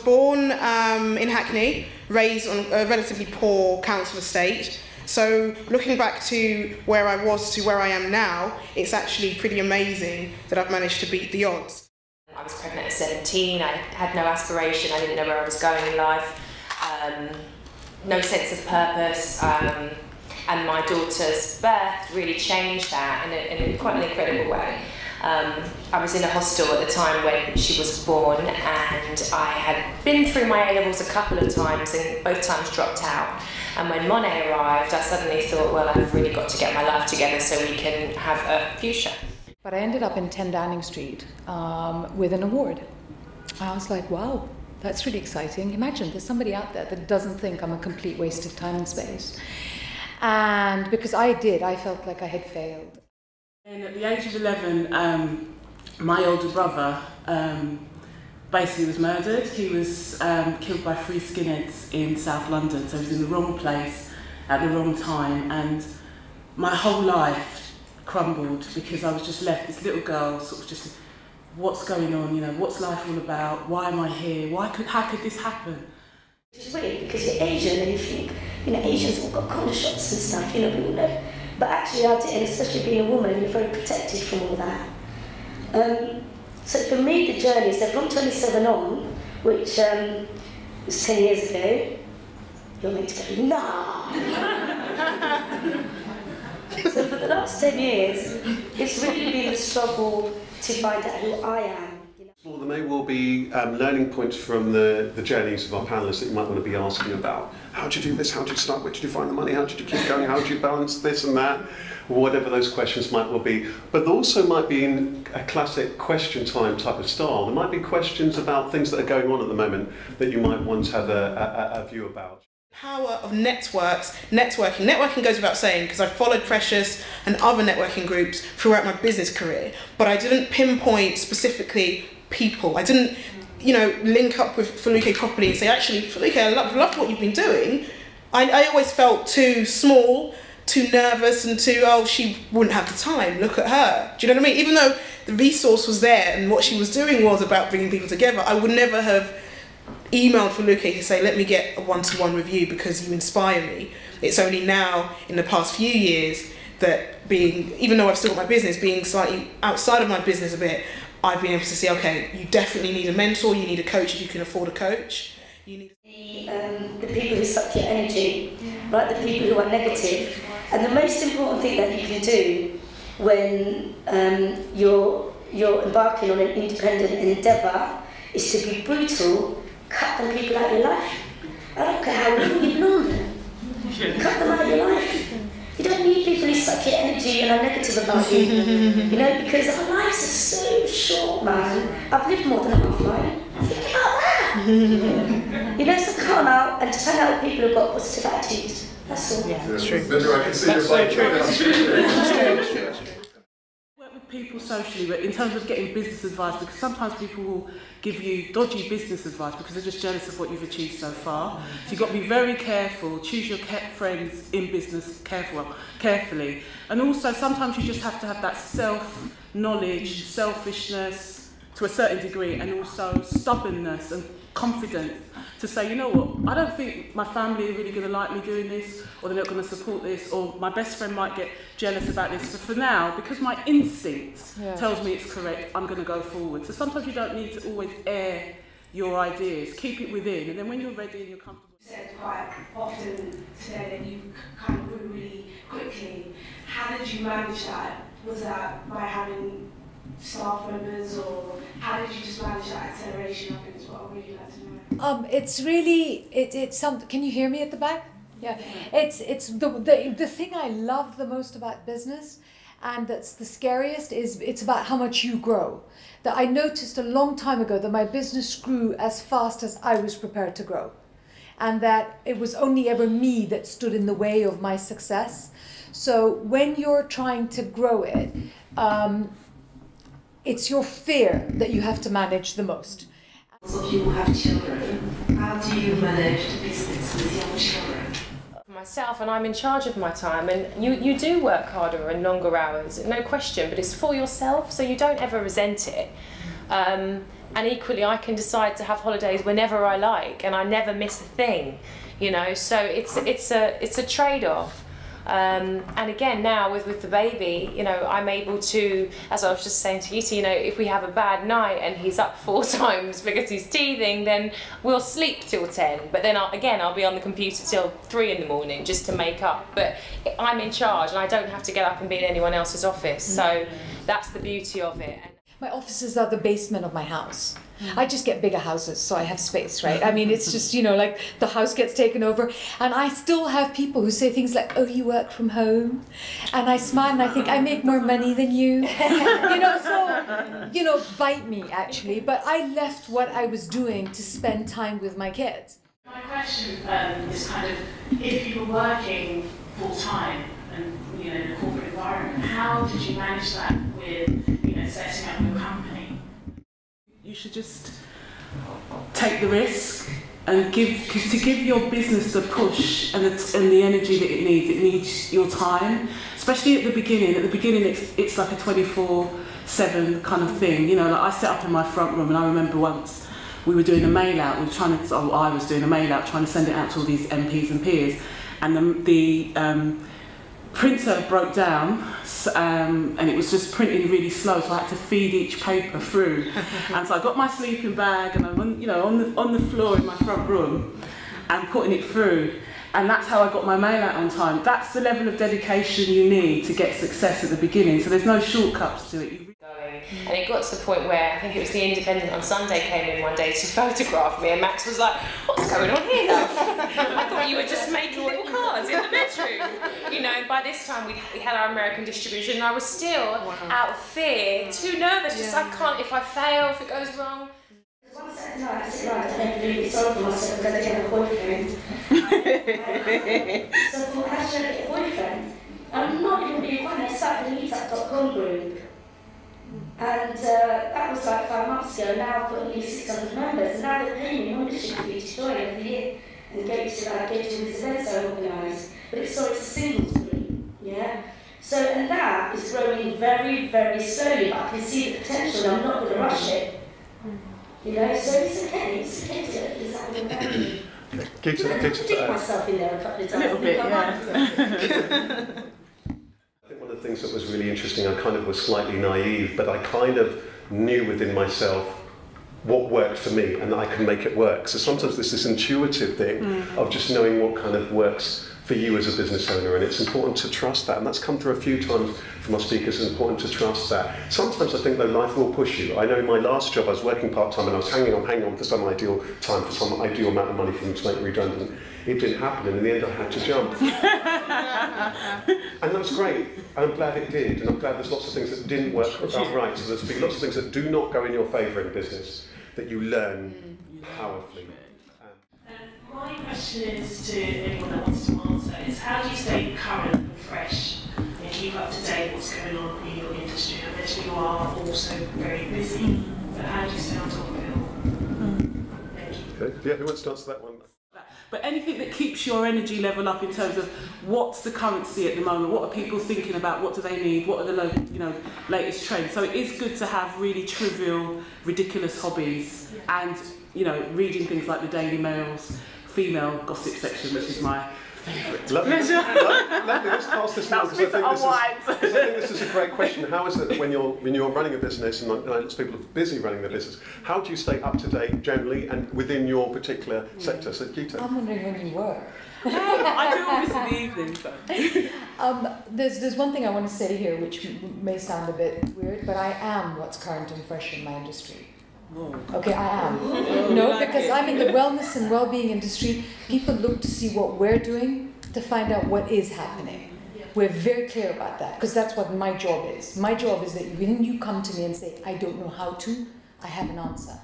born in Hackney, raised on a relatively poor council estate. So looking back to where I was to where I am now, it's actually pretty amazing that I've managed to beat the odds. I was pregnant at 17, I had no aspiration, I didn't know where I was going in life, no sense of purpose, and my daughter's birth really changed that in quite an incredible way. I was in a hostel at the time when she was born, and I had been through my A-levels a couple of times and both times dropped out. And when Monet arrived, I suddenly thought, well, I've really got to get my life together so we can have a future. But I ended up in 10 Downing Street with an award. I was like, wow, that's really exciting. Imagine there's somebody out there that doesn't think I'm a complete waste of time and space. And because I felt like I had failed. And at the age of 11, my older brother basically was murdered. He was killed by 3 skinheads in South London, so he was in the wrong place at the wrong time, and my whole life crumbled because I was just left, this little girl, sort of just, what's going on, you know, what's life all about, why am I here, how could this happen? It's weird because you're Asian and you think, you know, Asians all got corner shops and stuff, you know, people know. But actually, and especially being a woman, you're very protected from all that. So for me, the journey, so from 27 on, which was 10 years ago, you're meant to go, nah! So for the last 10 years, it's really been the struggle to find out who I am. Well, there may well be learning points from the journeys of our panellists that you might want to be asking about. How did you do this? How did you start? Where did you find the money? How did you keep going? How did you balance this and that? Whatever those questions might well be. But there also might be in a classic question time type of style. There might be questions about things that are going on at the moment that you might want to have a view about. Power of networking. Networking goes without saying because I followed Precious and other networking groups throughout my business career, but I didn't pinpoint specifically people. I didn't, you know, link up with Feluke properly and say, actually, Feluke, I loved what you've been doing. I always felt too small, too nervous, and too, oh, she wouldn't have the time, look at her. Do you know what I mean? Even though the resource was there and what she was doing was about bringing people together, I would never have emailed Feluke to say, let me get a one-to-one with you because you inspire me. It's only now, in the past few years, that even though I've still got my business, being slightly outside of my business a bit, I've been able to say, okay, you definitely need a mentor, you need a coach if you can afford a coach. You need the people who suck your energy, right? The people who are negative. And the most important thing that you can do when you're embarking on an independent endeavour is to be brutal, cut them people out of your life. I don't care how long you've known them. Cut them out of your life. You don't need people who suck your energy and are negative about you. You know, because our lives are so short, man. I've lived more than half mine. Think about that. You know, so come out and just hang out with people who've got positive attitudes. That's all. Yeah, that's true. Mendora, I can see your bike. That's true. Work with people socially, but in terms of getting business advice, because sometimes people will give you dodgy business advice because they're just jealous of what you've achieved so far. So you've got to be very careful, choose your friends in business carefully. And also sometimes you just have to have that self-knowledge, selfishness to a certain degree, and also stubbornness and confidence to say, you know what, I don't think my family are really going to like me doing this, or they're not going to support this, or my best friend might get jealous about this. But for now, because my instinct tells me it's correct, I'm going to go forward. So sometimes you don't need to always air your ideas, keep it within, and then when you're ready and you're comfortable. You said quite often today that you kind of grew really quickly. How did you manage that? Was that by having staff members, or how did you just manage that acceleration? I think is what I really like to know. It's really, it's something. Can you hear me at the back? Yeah. It's the thing I love the most about business, and that's the scariest, is it's about how much you grow. That I noticed a long time ago that my business grew as fast as I was prepared to grow, and that it was only ever me that stood in the way of my success. So when you're trying to grow it, it's your fear that you have to manage the most. So you have children. How do you manage the business with young children? Myself, and I'm in charge of my time, and you do work harder and longer hours, no question, but it's for yourself, so you don't ever resent it. and equally I can decide to have holidays whenever I like, and I never miss a thing, you know. So it's a trade-off. And again, now with the baby, you know, I'm able to, as I was just saying to Geeta, you know, if we have a bad night and he's up 4 times because he's teething, then we'll sleep till 10. But then I'll be on the computer till 3 in the morning just to make up. But I'm in charge, and I don't have to get up and be in anyone else's office. So that's the beauty of it. My offices are the basement of my house. I just get bigger houses, so I have space, right? I mean, it's just, you know, like the house gets taken over, and I still have people who say things like, oh, you work from home? And I smile and I think, I make more money than you. You know, so, you know, bite me, actually. But I left what I was doing to spend time with my kids. My question is kind of, if you were working full-time and, you know, in a corporate environment, how did you manage that with, you know, setting up your company? You should just take the risk and give your business the push and the energy that it needs. It needs your time, especially at the beginning. At the beginning, it's like a 24/7 kind of thing. You know, like I set up in my front room, and I remember once we were doing a mail out. I was doing a mail out, trying to send it out to all these MPs and peers, and the printer broke down, and it was just printing really slow, so I had to feed each paper through. And so I got my sleeping bag, and I'm on the floor in my front room and putting it through, and that's how I got my mail out on time. That's the level of dedication you need to get success at the beginning, so there's no shortcuts to it. And it got to the point where I think it was the Independent on Sunday came in one day to photograph me, and Max was like, what's going on here, love? I thought you were just making little cards in the bedroom. You know, by this time we had our American distribution, and I was still out of fear, too nervous, just I can't, if I fail, if it goes wrong. One Saturday night, I sit around and I feel really sorry for myself because I didn't have a boyfriend. So I thought, how should I get a boyfriend? I'm not even being funny, I started the Meetup.com group. And that was like 5 months ago. Now I've got nearly 600 members, and now they're paying me membership fee to join every year and go to these events I organise. But it's a singles group, yeah. So, and that is growing very, very slowly, but I can see the potential, and I'm not going to rush it. You know, so it's okay to get things happening around me. I dig myself in there a couple of times. A little bit, yeah. One of the things that was really interesting, I kind of was slightly naive, but I kind of knew within myself what worked for me and that I could make it work. So sometimes there's this intuitive thing of just knowing what kind of works for you as a business owner, and it's important to trust that, and that's come through a few times from our speakers. It's important to trust that. Sometimes I think though life will push you. I know in my last job I was working part-time and I was hanging on for some ideal time, for some ideal amount of money for them to make me redundant. It didn't happen, and in the end I had to jump. And that was great, and I'm glad it did, and I'm glad there's lots of things that didn't work out right, so there's been lots of things that do not go in your favour in business that you learn powerfully. My question is to anyone that wants to answer is, how do you stay current and fresh and keep up to date what's going on in your industry? I bet you are also very busy, but how do you stay on top of it all? Thank you. Okay. Yeah, who wants to answer that one? But anything that keeps your energy level up in terms of what's the currency at the moment, what are people thinking about, what do they need, what are the latest trends. So it is good to have really trivial, ridiculous hobbies, and reading things like the Daily Mail's female gossip section, which is my favourite. Lovely. Let's pass this now, because I think this is a great question. How is it that when you're running a business, and lots of people are busy running their business, how do you stay up to date generally and within your particular sector? So Geeta. I'm wondering when you work. I do all this in the evening. So. There's one thing I want to say here, which may sound a bit weird, but I am what's current and fresh in my industry. Okay, I am. No, because I'm in the wellness and well-being industry. People look to see what we're doing to find out what is happening. We're very clear about that, because that's what my job is. My job is that when you come to me and say, I don't know how to, I have an answer.